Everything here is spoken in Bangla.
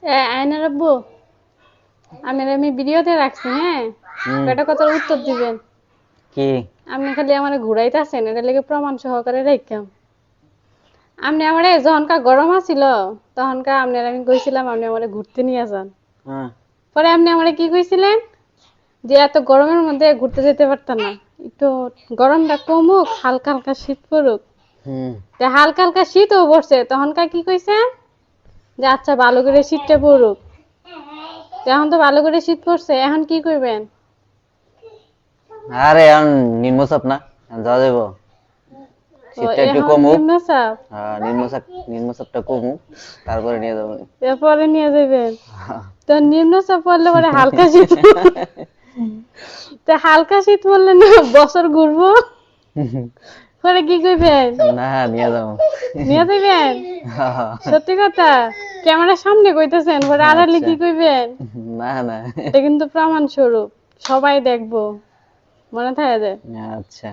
আয়নার আব্বু, আমি ভিডিওতে রাখছি, হ্যাঁ? এটা কথার উত্তর দিবেন। কি? আপনি খালি আমার ঘুরাইতেছেন, এটা লেগে প্রমাণ সহকারে রেখেম। আপনি আমারে যখনকার গরম আছিল, তখনকার আমি কইছিলাম আপনি আমারে ঘুরতে নিয়ে যান। হ্যাঁ। পরে আপনি আমারে কি কইছিলেন? যে এত গরমের মধ্যে ঘুরতে যেতে পারতাম না, একটু গরমটা কমুক, হালকা হালকা শীত পড়ুক। হুম। হালকা হালকা শীতও পড়ছে, তখনকার কি কইছেন? যে আচ্ছা ভালো করে শীতটা পড়ুক। এখন তো ভালো করে শীত পড়ছে, এখন কি করবেন? আরে এখন নিম্নচাপ না, এখন যাওয়া যাবো। ও, শীতটা একটু এখন কমুক। নিম্নচাপ। নিম্নচাপটা কমুক, তারপরে নিয়ে যাবো। এরপরে নিয়ে যাবেন? তো নিম্নচাপ পড়লে পরে হালকা শীত তো হালকা শীত পড়লে না বছর ঘুরবো, পরে কি করবেন? না, নিয়ে যাবো। নিয়ে যাবেন? সত্যি কথা? ক্যামেরার সামনে কইতেছেন, পরে আড়ালে আচ্ছা। কি করবেন? না না। এটা কিন্তু প্রমাণ স্বরূপ, সবাই দেখবো, মনে থাকে যায়। আচ্ছা।